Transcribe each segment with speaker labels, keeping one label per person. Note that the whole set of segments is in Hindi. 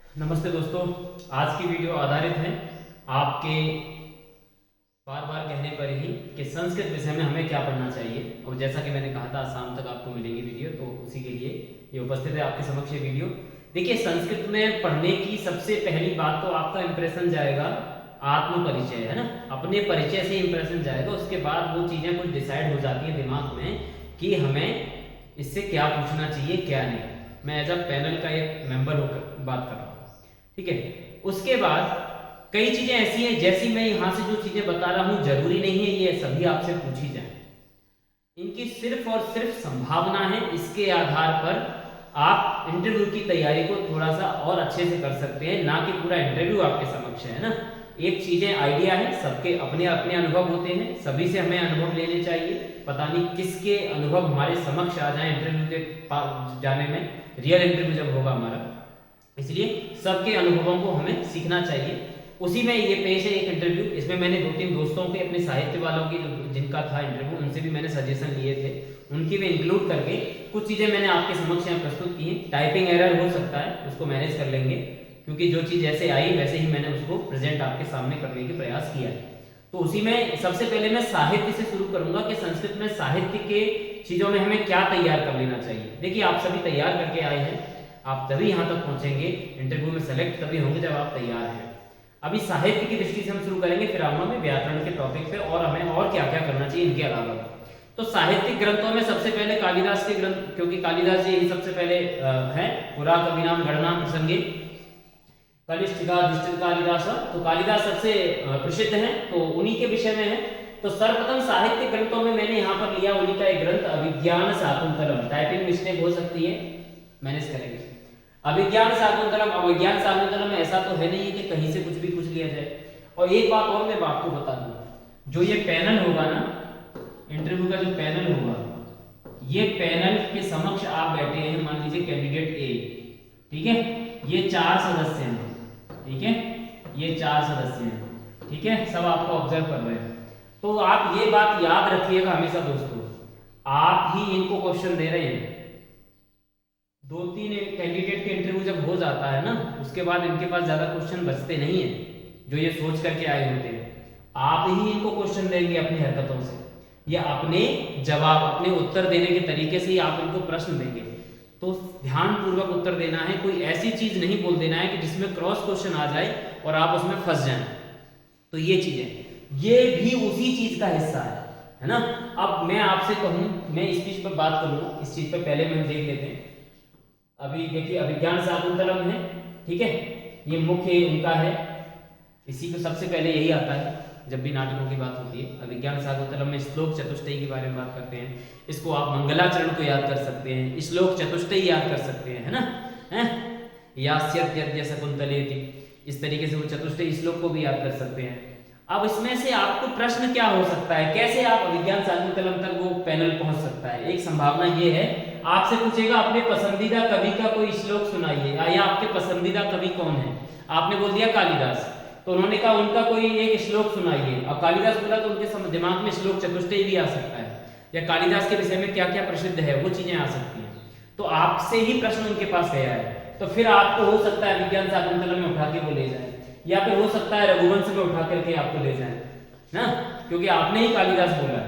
Speaker 1: नमस्ते दोस्तों। आज की वीडियो आधारित है आपके बार बार कहने पर ही कि संस्कृत विषय में हमें क्या पढ़ना चाहिए। और जैसा कि मैंने कहा था शाम तक आपको मिलेगी वीडियो, तो उसी के लिए ये उपस्थित है आपके समक्ष ये वीडियो। देखिए, संस्कृत में पढ़ने की सबसे पहली बात तो आपका इंप्रेशन जाएगा आत्म परिचय, है ना। अपने परिचय से इंप्रेशन जाएगा, उसके बाद वो चीज़ें कुछ डिसाइड हो जाती है दिमाग में कि हमें इससे क्या पूछना चाहिए क्या नहीं। मैं एज अ पैनल का एक मेंबर होकर बात कर रहा हूँ, ठीक है। उसके बाद कई चीजें ऐसी हैं, जैसी मैं यहां से जो चीजें बता रहा हूं जरूरी नहीं है ये सभी आपसे पूछी जाए। इनकी सिर्फ और सिर्फ संभावना है। इसके आधार पर आप इंटरव्यू की तैयारी को थोड़ा सा और अच्छे से कर सकते हैं, ना कि पूरा इंटरव्यू आपके समक्ष है ना। एक चीजें आइडिया है, सबके अपने अपने अनुभव होते हैं, सभी से हमें अनुभव लेने चाहिए। पता नहीं किसके अनुभव हमारे समक्ष आ जाए इंटरव्यू के पास जाने में, रियल इंटरव्यू जब होगा हमारा, इसलिए सबके अनुभवों को हमें सीखना चाहिए। उसी में ये पेश है एक इंटरव्यू। इसमें मैंने 2-3 दोस्तों के, अपने साहित्य वालों की जिनका था इंटरव्यू, उनसे भी मैंने सजेशन लिए थे, उनकी भी इंक्लूड करके कुछ चीज़ें मैंने आपके समक्ष यहाँ प्रस्तुत की हैं। टाइपिंग एरर हो सकता है, उसको मैनेज कर लेंगे, क्योंकि जो चीज़ जैसे आई वैसे ही मैंने उसको प्रेजेंट आपके सामने करने की प्रयास किया है। तो उसी में सबसे पहले मैं साहित्य से शुरू करूंगा कि संस्कृत में साहित्य के चीज़ों में हमें क्या तैयार कर लेना चाहिए। देखिए, आप सभी तैयार करके आए हैं, आप तभी यहाँ तक पहुंचेंगे, इंटरव्यू में सेलेक्ट तभी होंगे जब आप तैयार हैं। अभी साहित्य की दृष्टि से हम शुरू करेंगे, फिर आऊंगा मैं व्याकरण के टॉपिक पे और हमें और क्या क्या करना चाहिए इनके अलावा। तो साहित्यिक ग्रंथों में सबसे पहले कालिदास के ग्रंथ, क्योंकि कालिदास जी ही सबसे पहले हैं। पुरा कविनाम गणनाम प्रसंगे कनिष्ठिका अधिष्ठित कालिदास, तो कालिदास सबसे प्रसिद्ध हैं, तो उन्हीं के विषय में है। तो सर्वप्रथम साहित्य ग्रंथों में मैंने यहाँ पर लिया उन्हीं का एक ग्रंथ अभिज्ञान शाकुंतलम। टाइपिंग मिस्टेक हो सकती है, मैनेज करेंगे। अभिज्ञान शाकुंतलम, अभिज्ञान शाकुंतलम में ऐसा तो है नहीं है कि कहीं से कुछ भी कुछ लिया जाए। और एक बात और मैं आपको बता दूं, जो ये पैनल होगा ना, इंटरव्यू का जो पैनल होगा, ये पैनल के समक्ष आप बैठे हैं, मान लीजिए कैंडिडेट ए, ठीक है। ये 4 सदस्य हैं, ठीक है, ये 4 सदस्य हैं, ठीक है, सब आपको ऑब्जर्व कर रहे हैं। तो आप ये बात याद रखिएगा हमेशा दोस्तों, आप ही इनको क्वेश्चन दे रहे हैं। 2-3 कैंडिडेट के इंटरव्यू जब हो जाता है ना, उसके बाद इनके पास ज्यादा क्वेश्चन बचते नहीं है जो ये सोच करके आए होते हैं। आप ही इनको क्वेश्चन देंगे अपनी हरकतों से, या अपने जवाब, अपने उत्तर देने के तरीके से ही आप इनको प्रश्न देंगे। तो ध्यान पूर्वक उत्तर देना है, कोई ऐसी चीज नहीं बोल देना है कि जिसमें क्रॉस क्वेश्चन आ जाए और आप उसमें फंस जाएं। तो ये चीजें, ये भी उसी चीज का हिस्सा है ना। अब मैं आपसे कहूं, मैं इस चीज पर बात करूंगा, इस चीज पर पहले हम देख लेते हैं। अभी देखिए, अभिज्ञान शाकुंतलम है, ठीक है, ये मुख्य उनका है, इसी को सबसे पहले यही आता है जब भी नाटकों की बात होती है। अभिज्ञान शाकुंतलम में श्लोक चतुष्टयी के बारे में बात करते हैं। इसको आप मंगलाचरण को याद कर सकते हैं, श्लोक चतुष्टयी याद कर सकते हैं, है ना, है यास्यत्यद्य शकुंतलेति, इस तरीके से वो चतुष्टयी श्लोक को भी याद कर सकते हैं। अब इसमें से आपको प्रश्न क्या हो सकता है, कैसे आप अभिज्ञान शाकुंतलम तक वो पैनल पहुंच सकता है। एक संभावना ये है, आपसे पूछेगा अपने पसंदीदा कवि का कोई श्लोक सुनाइए, या आपके पसंदीदा कवि कौन है। आपने बोल दिया कालिदास, तो उन्होंने कहा उनका कोई एक श्लोक सुनाइए। अब कालिदास बोला तो उनके दिमाग में श्लोक चतुष्टयी भी आ सकता है, या कालिदास के विषय में क्या क्या प्रसिद्ध है वो चीजें आ सकती हैं। तो आपसे ही प्रश्न उनके पास गया है, तो फिर आपको हो सकता है अभिज्ञान शाकुंतलम में उठा के वो ले जाए, या फिर हो सकता है रघुवंश में उठा करके आपको ले जाए ना, क्योंकि आपने ही कालिदास बोला,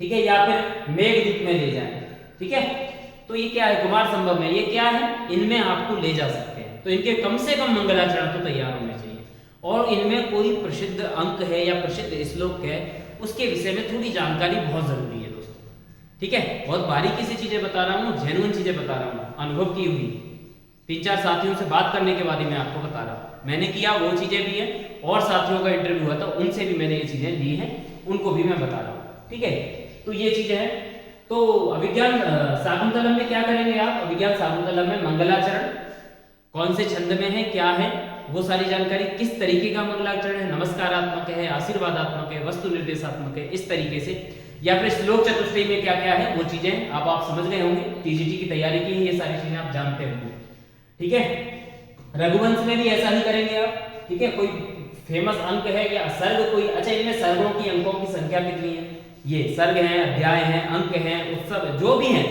Speaker 1: ठीक है, या फिर मेघदूत में ले जाए, ठीक है। तो ये क्या है, कुमार संभव में ये क्या है, इनमें आपको ले जा सकते हैं। तो इनके कम से कम मंगलाचरण तो तैयार होने चाहिए, और इनमें कोई प्रसिद्ध अंक है या प्रसिद्ध श्लोक है, उसके विषय में थोड़ी जानकारी बहुत जरूरी है दोस्तों, ठीक है। बहुत बारीकी से चीजें बता रहा हूँ, जेन्युइन चीजें बता रहा हूँ, अनुभव की हुई 3-4 साथियों से बात करने के बाद ही मैं आपको बता रहा हूँ। मैंने किया वो चीजें भी हैं, और साथियों का इंटरव्यू हुआ था उनसे भी मैंने ये चीजें ली हैं, उनको भी मैं बता रहा हूँ, ठीक है। तो ये चीजें हैं। तो अभिज्ञान शाकुंतलम में क्या करेंगे आप, अभिज्ञान शाकुंतलम में मंगलाचरण कौन से छंद में है, क्या है वो सारी जानकारी, किस तरीके का मंगलाचरण है, नमस्कारात्मक है, आशीर्वादात्मक है, वस्तु निर्देशात्मक है, इस तरीके से, या फिर श्लोक चतुष्टयी में क्या क्या है वो चीजें अब आप समझ गए होंगे। टीजीटी की तैयारी की ये सारी चीजें आप जानते होंगे, ठीक है। रघुवंश में भी ऐसा ही करेंगे आप, ठीक है। कोई फेमस अंक है या सर्ग कोई, अच्छा इनमें सर्गों की, अंकों की संख्या कितनी है, ये सर्ग हैं, अध्याय हैं, अंक हैं, उत्सव जो भी हैं,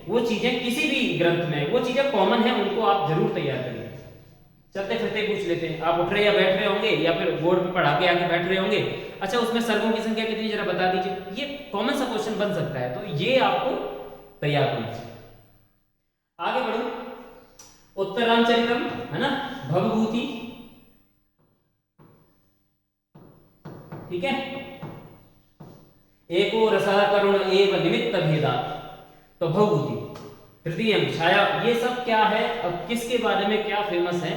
Speaker 1: वो चीजें किसी भी ग्रंथ में वो चीजें कॉमन है, उनको आप जरूर तैयार करिए। चलते फिरते पूछ लेते हैं, आप उठ रहे या बैठ रहे होंगे या फिर बोर्ड पे पढ़ा के आके बैठ रहे होंगे, अच्छा उसमें सर्गों की संख्या कितनी जरा बता दीजिए। ये कॉमन सा क्वेश्चन बन सकता है, तो ये आपको तैयार करना चाहिए। आगे बढ़ो, उत्तरांचरितम है ना, भवभूति, ठीक है, एको रसः करुण एव निमित्त भेदा, तो भवभूति, तृतीयम छाया, ये सब क्या है, अब किसके बारे में क्या फेमस है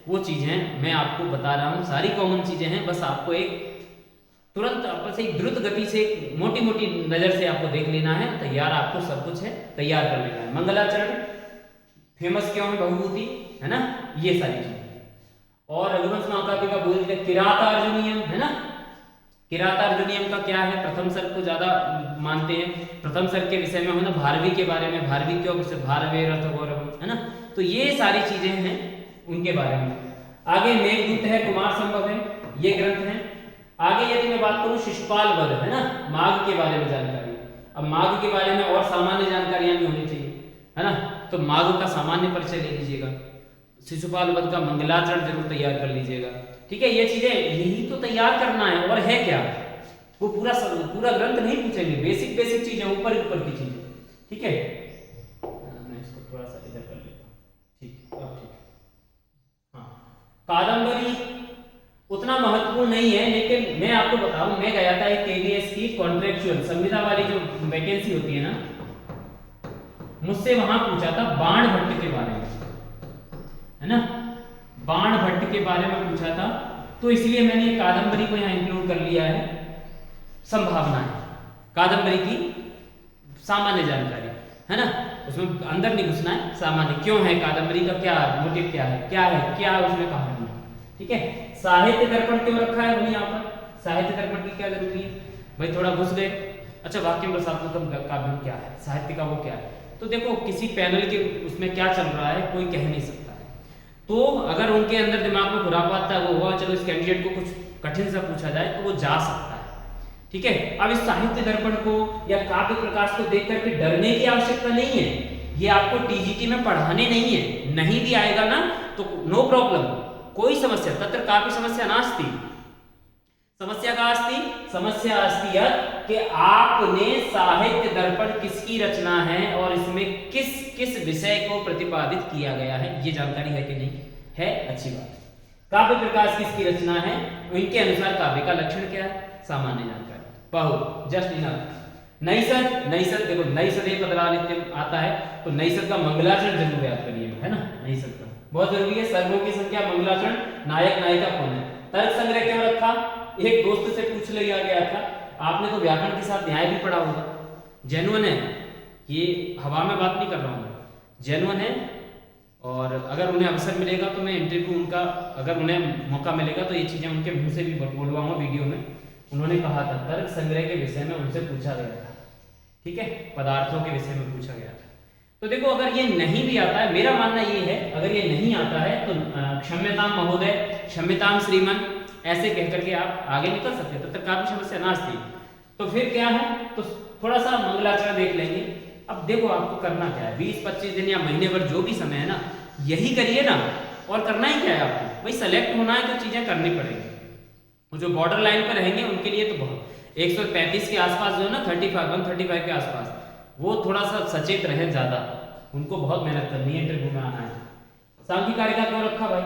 Speaker 1: वो चीजें मैं आपको बता रहा हूं, सारी कॉमन चीजें हैं, बस आपको एक तुरंत आपस एक द्रुत गति से मोटी मोटी नजर से आपको देख लेना है, तैयार आपको सब कुछ है, तैयार कर लेना है। मंगलाचरण फेमस क्यों है, भवभूति है ना, ये सारी चीजें। और रघुवंश महाकाव्य का बोल दिया किरातार्जुनीयम है ना, किरातार्जुनीयम का क्या है, प्रथम सर्ग को ज्यादा मानते हैं, प्रथम सर्ग के विषय में हो ना, भारवी के बारे में, भारवी क्यों, भारवे रथ गौरव है ना, तो ये सारी चीजें हैं उनके बारे में। आगे मेघदूत है, कुमार संभव है, ये ग्रंथ है। आगे यदि मैं बात करूं शिशुपाल वध है ना, माघ के बारे में जानकारी, अब माघ के बारे में और सामान्य जानकारियां भी होनी चाहिए है ना, तो माघ का सामान्य परिचय ले लीजिएगा, शिशुपाल वध का मंगलाचरण जरूर तैयार कर लीजिएगा, ठीक है। ये चीजें यही तो तैयार करना है, और है क्या, वो पूरा ग्रंथ नहीं पूछेंगे, बेसिक बेसिक चीजें, ऊपर ऊपर की चीजें, ठीक है। मैं इसको थोड़ा सा इधर कर लेता हूं, ठीक, अब ठीक। हाँ, कादंबरी उतना महत्वपूर्ण नहीं है, लेकिन मैं आपको बताऊं, मैं गया था एक केवीएस की कॉन्ट्रेक्चुअल संविदा वाली जो वैकेंसी होती है ना, मुझसे वहां पूछा था बाण भट्ट के बारे में, है ना, बाण भट्ट के बारे में पूछा था, तो इसलिए मैंने कादंबरी को यहाँ इंक्लूड कर लिया है। संभावना है कादंबरी की सामान्य जानकारी है ना, उसमें अंदर नहीं घुसना है, सामान्य क्यों है कादंबरी का, क्या मोटिव क्या है, क्या उसमें कहानी है, ठीक है। साहित्य दर्पण क्यों रखा है वही यहाँ पर, साहित्य दर्पण की क्या जरूरी है भाई, थोड़ा घुस गए। अच्छा, वाक्यम रसात्मकम काव्यम क्या है, साहित्य का वो क्या है, तो देखो किसी पैनल के उसमें क्या चल रहा है कोई कह नहीं सकता है, तो अगर उनके अंदर दिमाग में खुरापात था वो हुआ, चलो इस कैंडिडेट को कुछ कठिन सा पूछा जाए तो वो जा सकता है, ठीक है। अब इस साहित्य दर्पण को या काव्य प्रकाश को देख करके डरने की आवश्यकता नहीं है, ये आपको टीजीटी में पढ़ाने नहीं है, नहीं भी आएगा ना तो नो प्रॉब्लम, कोई समस्या, तत्र काफी समस्या नास्ति, समस्या का अस्ति, समस्या अस्ति यह कि आपने साहित्य दर्पण किसकी रचना है और इसमें किस किस विषय को प्रतिपादित किया गया है, ये जानकारी है कि नहीं है, अच्छी बात है। काव्य प्रकाश किसकी रचना है, इनके अनुसार काव्य का लक्षण क्या है, सामान्य जानकारी, बहु जस्ट इनफ। नैसद, नैसद देखो नैसदे पदलालित्यम आता है, तो नैसद का मंगलाचरण जरूर याद करिए, है ना, नैसद का बहुत जरूरी है। सर्गों की संख्या, मंगलाचरण, नायक नायिका कौन है, तर्क संग्रह क्यों रखा, एक दोस्त से पूछ लिया गया था, आपने तो व्याकरण के साथ न्याय भी पढ़ा होगा, जेन्युइन है, ये हवा में बात नहीं कर रहा हूँ, जेन्युइन है, और अगर उन्हें अवसर मिलेगा तो मैं इंटरव्यू उनका, अगर उन्हें मौका मिलेगा तो ये चीजें उनके मुंह से भी बोलवाऊंगा वीडियो में। उन्होंने कहा था तर्क संग्रह के विषय में उनसे पूछा गया था, ठीक है, पदार्थों के विषय में पूछा गया था। तो देखो अगर ये नहीं भी आता है, मेरा मानना ये है अगर ये नहीं आता है तो क्षम्यताम महोदय, क्षम्यताम श्रीमन, ऐसे कह करके आप आगे निकल सकते हैं, तब तक काफी समस्या नास्ती। तो फिर क्या है, तो थोड़ा सा मंगलाचरण देख लेंगे। अब देखो आपको करना क्या है, 20-25 दिन या महीने भर जो भी समय है ना, यही करिए ना, और करना ही क्या है आपको, भाई सेलेक्ट होना है तो चीजें करनी पड़ेगी। वो जो बॉर्डर लाइन पर रहेंगे उनके लिए तो बहुत 135 के आसपास जो है ना, 135 के आसपास, वो थोड़ा सा सचेत रहे ज्यादा, उनको बहुत मेहनत करनी है, इंटरव्यू में आना है। सांख्यिकारिका क्यों रखा भाई,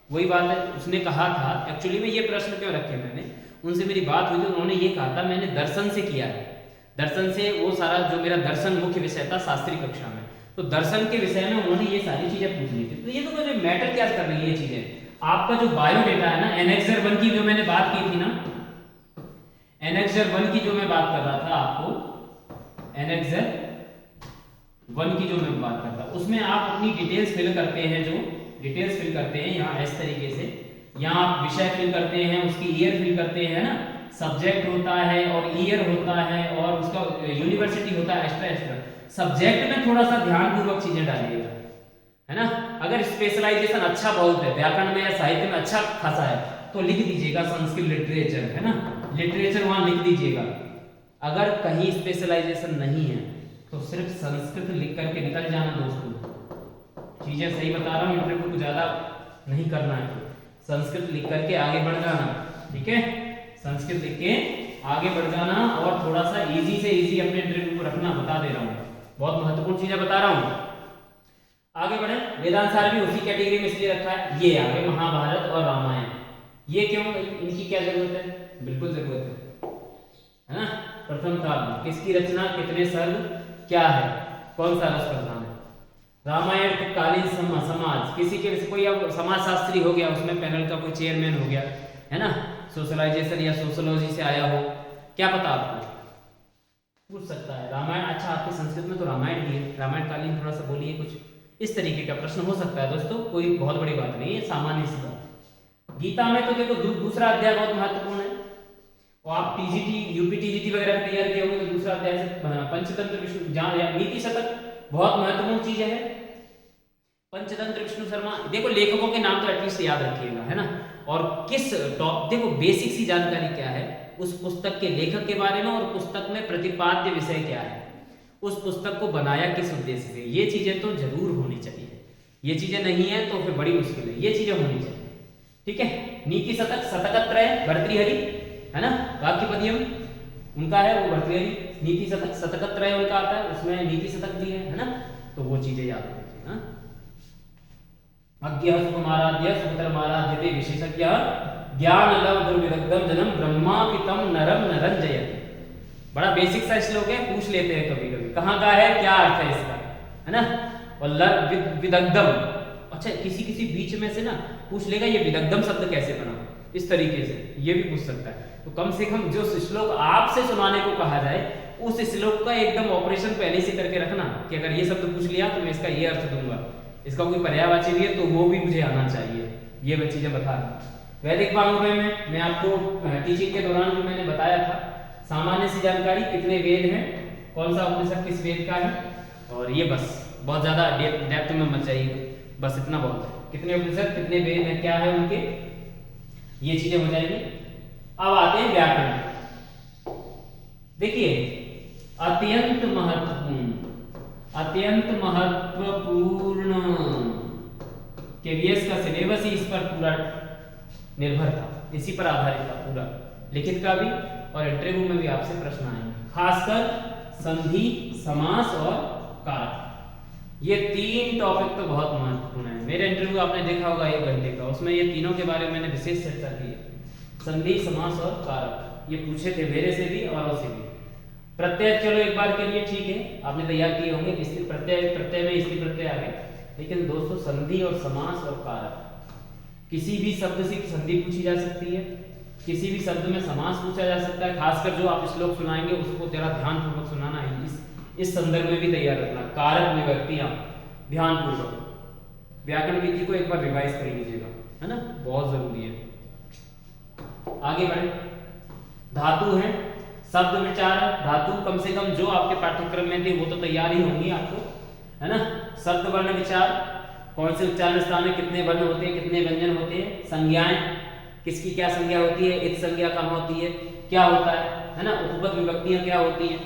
Speaker 1: वही बात है, उसने कहा था, एक्चुअली में ये प्रश्न क्यों रखे, मैंने उनसे मेरी बात हुई थी, उन्होंने ये कहा था मैंने दर्शन से किया है, दर्शन से वो सारा जो मेरा दर्शन मुख्य विषय था शास्त्री कक्षा में, तो दर्शन के विषय में उन्होंने ये सारी चीजें पूछनी थी। तो ये तो मुझे मैटर क्या कर रही है ये चीजें, आपका जो बायोडेटा है ना, एनेक्सर 1 की जो मैंने बात की थी ना, एनेक्सर 1 की जो मैं बात कर रहा था आपको, एनेक्सर 1 की जो मैं बात करता, उसमें आप अपनी डिटेल्स फिल करते हैं, जो डिटेल्स फिल करते हैं यहाँ इस तरीके से, यहाँ आप विषय फिल करते हैं, उसकी ईयर फिल करते हैं ना, सब्जेक्ट होता है और ईयर होता है और उसका यूनिवर्सिटी होता है, एक्स्ट्रा सब्जेक्ट में थोड़ा सा ध्यानपूर्वक चीजें डालिएगा, है ना। अगर स्पेशलाइजेशन अच्छा बहुत है, व्याकरण में या साहित्य में अच्छा खासा है, तो लिख दीजिएगा संस्कृत लिटरेचर, है ना, लिटरेचर वहां लिख दीजिएगा। अगर कहीं स्पेशलाइजेशन नहीं है तो सिर्फ संस्कृत लिख करके निकल जाना दोस्तों, चीजें सही बता रहा हूँ, इंटरव्यू को ज्यादा नहीं करना है तो संस्कृत लिख करके आगे बढ़ जाना, ठीक है, संस्कृत लिख के आगे बढ़ जाना और थोड़ा सा इजी से इजी अपने इंटरव्यू को रखना, बता दे रहा हूँ, बहुत महत्वपूर्ण चीजें बता रहा हूँ। आगे बढ़े, वेदांत सार भी उसी कैटेगरी में इसलिए रखा है। ये आगे महाभारत और रामायण, ये क्यों, इनकी क्या जरूरत है, बिल्कुल जरूरत है ना। प्रथम काव्य किसकी रचना, कितने सर्ग, क्या है, कौन सा रस प्रधान है। रामायण के कालीन समाज, किसी के कोई अब समाज शास्त्री हो गया, उसमें पैनल का कोई चेयरमैन हो गया है ना, सोशलाइजेशन या सोशोलॉजी से आया हो, क्या पता आपको, पूछ सकता है। रामायण, अच्छा आपके संस्कृत में तो रामायण भी है, रामायण कालीन थोड़ा सा बोलिए कुछ, इस तरीके का प्रश्न हो सकता है दोस्तों, कोई बहुत बड़ी बात नहीं है, सामान्य सी बात। गीता में तो देखो दूसरा अध्याय बहुत महत्वपूर्ण है, और आप टीजीटी यूपी टीजीटी वगैरह तैयार किए होंगे तो दूसरा अध्याय से पंचतंत्र विष्णु जहाँ या नीति शतक बहुत महत्वपूर्ण चीज है। पंचतंत्र विष्णु शर्मा, देखो लेखकों के नाम तो एटलीस्ट याद रखिएगा, है ना, और किस टॉप, देखो बेसिक सी जानकारी क्या है उस पुस्तक के लेखक के बारे में, और पुस्तक में प्रतिपाद्य विषय क्या है, उस पुस्तक को बनाया किस उद्देश्य से, ये चीजें तो जरूर होनी चाहिए। ये चीजें नहीं है तो फिर बड़ी मुश्किल है, ये चीजें होनी चाहिए, ठीक है। नीति शतक, शतकत्रय भर्तृहरि, है ना, वाक्यपदियम उनका है, वो भर्तृहरि। नीति शतक, शतकत्रय उनका आता है, उसमें नीति शतक भी है ना, तो वो चीजें याद रखिए ना। अज्ञः सुखमाराध्य सुखतरमाराध्यते विशेषज्ञ ज्ञान लव दुर्विदग्धम जनम ब्रह्मापितम नरम नरंजयते। बड़ा बेसिक सा श्लोक है, पूछ लेते हैं कभी कभी कहाँ का है, क्या अर्थ है इसका, है ना। और विदग्धम, अच्छा किसी किसी बीच में से ना पूछ लेगा ये विदग्धम शब्द कैसे बना, इस तरीके से ये भी पूछ सकता है। तो कम से कम जो श्लोक आपसे सुनाने को कहा जाए उस श्लोक का एकदम ऑपरेशन पहले से करके रखना कि अगर ये शब्द पूछ लिया तो मैं इसका ये अर्थ दूंगा, इसका कोई पर्यायवाची भी है तो वो भी मुझे आना चाहिए, ये मैं चीजें बता दूं। वैदिक वाङ्मय में मैं आपको टीचिंग के दौरान जो मैंने बताया था, सामान्य सी जानकारी, कितने वेद हैं, कौन सा उपनिषद किस वेद का है, और ये बस, बहुत ज्यादा डेप्थ में मत जाइए, बस इतना बहुत है, कितने उपनिषद कितने वेद हैं, क्या है उनके, ये चीजें हो जाएंगी। अब आते हैं व्याकरण, देखिए अत्यंत महत्वपूर्ण केवीएस का सिलेबस ही इस पर पूरा निर्भर था, इसी पर आधारित था पूरा, लिखित का भी और इंटरव्यू में भी आपसे प्रश्न आएंगे, खासकर संधि, समास और कारक। ये तीन टॉपिक तो बहुत महत्वपूर्ण है। मेरे इंटरव्यू आपने देखा होगा 1 घंटे का, उसमें ये तीनों के बारे में मैंने विशेष चर्चा की है, संधि, समास और कारक। ये पूछे थे मेरे से भी औरों से भी। प्रत्यय चलो एक बार के लिए ठीक है, आपने तैयार किए होंगे, स्त्री प्रत्यय, प्रत्यय में स्त्री प्रत्यय आ गए, लेकिन दोस्तों संधि और समास और कारक, किसी भी शब्द से संधि पूछी जा सकती है, किसी भी शब्द में समास पूछा जा सकता है। खासकर जो आप श्लोक सुनाएंगे उसको जरा ध्यानपूर्वक सुनाना है, इस संदर्भ में भी तैयार रखना, कारक विभक्तियां ध्यानपूर्वक, व्याकरण विधि को एक बार रिवाइज कर लीजिएगा, है ना, बहुत जरूरी है। आगे बढ़े, धातु है, शब्द विचार, धातु कम से कम जो आपके पाठ्यक्रम में थी वो तो तैयार ही होंगी आपको, है ना। शब्द वर्ण विचार, कौन से उच्चारण स्थान में कितने वर्ण होते हैं, कितने व्यंजन होते हैं, संज्ञाएं, किसकी क्या संज्ञा होती है, इत संज्ञा कहाँ होती है, क्या होता है ना, उपपद विभक्तियां क्या होती हैं।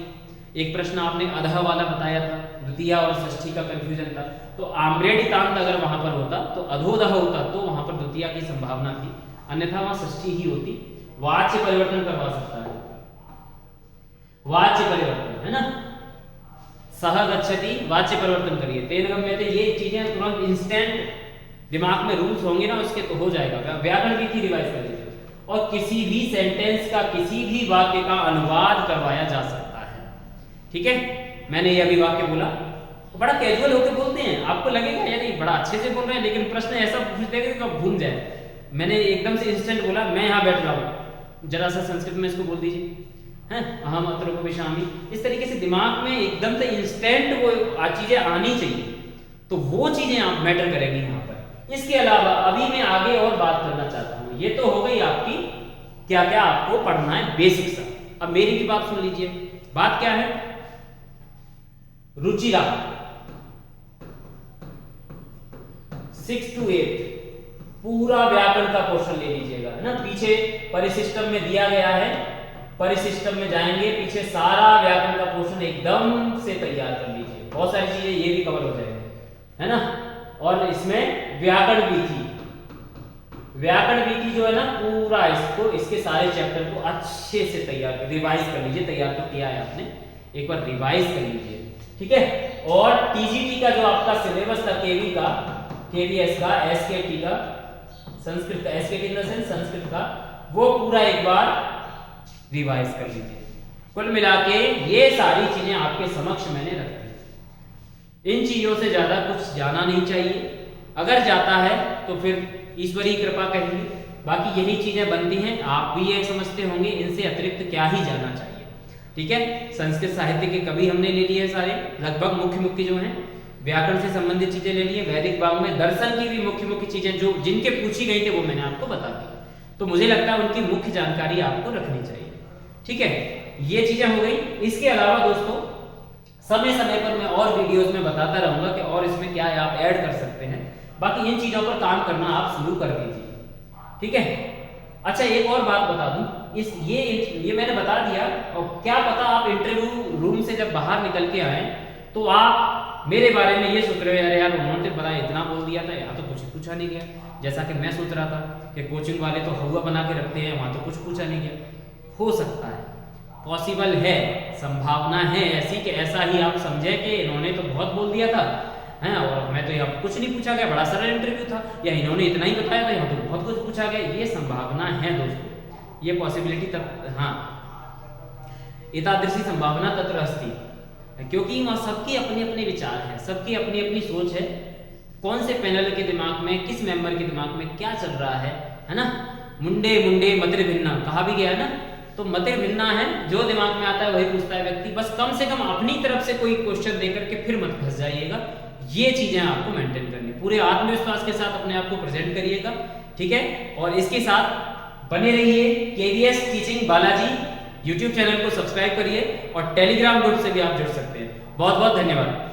Speaker 1: एक प्रश्न आपने अधः वाला बताया था, द्वितीया और षष्ठी का कंफ्यूजन था, तो आम्रेडितांत अगर वहां पर होता तो अधोदह होता तो वहां पर द्वितीया की संभावना थी, अन्यथा वहां षष्ठी ही होती। वाच्य परिवर्तन करवा सकता है, वाच्य परिवर्तन, है ना, सह गच्छति, वाच्य परिवर्तन करिए, तेन गम्यते, ये चीजें तुरंत इंस्टेंट दिमाग में रूल्स होंगे ना उसके तो हो जाएगा। व्याकरण विधि रिवाइज कर लीजिए, और किसी भी सेंटेंस का, किसी भी वाक्य का अनुवाद करवाया जा सकता है, ठीक है। मैंने ये अभी वाक्य बोला, तो बड़ा कैजुअल होकर बोलते हैं, आपको लगेगा यानी बड़ा अच्छे से बोल रहे हैं, लेकिन प्रश्न ऐसा पूछ देगा कि कब भूल जाए। मैंने एकदम से इंस्टेंट बोला, मैं यहाँ बैठ रहा हूँ, जरा सा संस्कृत में इसको बोल दीजिए, हैं, अहम अत्रोपविशामि, इस तरीके से दिमाग में एकदम से इंस्टेंट वो चीजें आनी चाहिए, तो वो चीजें आप मैटर करेंगी यहाँ पर। इसके अलावा अभी मैं आगे और बात करना चाहता हूँ, ये तो हो गई आपकी क्या क्या आपको पढ़ना है बेसिक सा। अब मेरी भी बात सुन लीजिए, बात क्या है, रुचिरा 6 to 8 पूरा व्याकरण का पोर्शन ले लीजिएगा, है ना। पीछे परिशिष्टम में दिया गया है, परिशिष्टम में जाएंगे, पीछे सारा व्याकरण का पोर्शन एकदम से तैयार कर लीजिए, बहुत सारी चीजें ये भी कवर हो जाएंगे, है ना। और इसमें व्याकरण विधि व्याकरण वीकी जो है ना पूरा इसको, इसके सारे चैप्टर को अच्छे से तैयार रिवाइज कर लीजिए। तैयार तो किया है आपने, एक बार रिवाइज कर लीजिए, ठीक है। और टीजीटी का जो आपका सिलेबस था, केवी का, केवीएस का, एसकेटी का, संस्कृत का, एसकेटी इन द सेंस संस्कृत का, वो पूरा एक बार रिवाइज कर लीजिए। कुल मिला के ये सारी चीजें आपके समक्ष मैंने रख दी। इन चीजों से ज्यादा कुछ जाना नहीं चाहिए, अगर जाता है तो फिर ईश्वरी कृपा कहेंगे। बाकी यही चीजें बनती हैं, आप भी ये समझते होंगे, इनसे अतिरिक्त क्या ही जाना चाहिए, ठीक है। संस्कृत साहित्य के कवि हमने ले लिए सारे, लगभग मुख्य मुख्य जो हैं, व्याकरण से संबंधित चीजें ले लिए, वैदिक वाङ्मय दर्शन की भी मुख्य मुख्य चीजें जो जिनके पूछी गई थी वो मैंने आपको बता दी। तो मुझे लगता है उनकी मुख्य जानकारी आपको रखनी चाहिए, ठीक है। ये चीजें हो गई। इसके अलावा दोस्तों समय समय पर मैं और वीडियोस में बताता रहूंगा कि और इसमें क्या है आप ऐड कर सकते हैं। बाकी इन चीजों पर काम करना आप शुरू कर दीजिए, ठीक है। अच्छा एक और बात बता दूं, ये मैंने बता दिया, और क्या पता आप इंटरव्यू रूम से जब बाहर निकल के आए तो आप मेरे बारे में ये सोच रहे हो, यार उन्होंने तो बताया, इतना बोल दिया था, यहाँ तो कुछ पूछा नहीं गया। जैसा कि मैं सोच रहा था कि कोचिंग वाले तो हवा बना के रखते हैं, वहां तो कुछ पूछा नहीं गया। हो सकता है, पॉसिबल है, संभावना है ऐसी कि ऐसा ही आप समझे कि इन्होंने तो बहुत बोल दिया था हैं, और मैं तो यहाँ कुछ नहीं पूछा गया, बड़ा सरल इंटरव्यू था, या इन्होंने इतना ही बताया था, यहाँ तो बहुत कुछ पूछा गया। ये संभावना है दोस्तों, ये पॉसिबिलिटी तक, हाँ, एतादृशी संभावना तत्र अस्ति, क्योंकि वहाँ सबकी अपने अपने विचार हैं, सबकी अपनी अपनी सोच है, कौन से पैनल के दिमाग में, किस मेंबर के दिमाग में क्या चल रहा है ना। मुंडे मुंडे मतिर भिन्ना कहा भी गया है ना, तो मतिर भिन्ना है, जो दिमाग में आता है वही पूछता है व्यक्ति। बस कम से कम अपनी तरफ से कोई क्वेश्चन देकर के फिर मत फंस जाइएगा। ये चीजें आपको मेंटेन करनी, पूरे आत्मविश्वास के साथ अपने आप को प्रेजेंट करिएगा, ठीक है। और इसके साथ बने रहिए, KVS teaching Balaji YouTube channel को सब्सक्राइब करिए, और टेलीग्राम ग्रुप से भी आप जुड़ सकते हैं। बहुत बहुत धन्यवाद।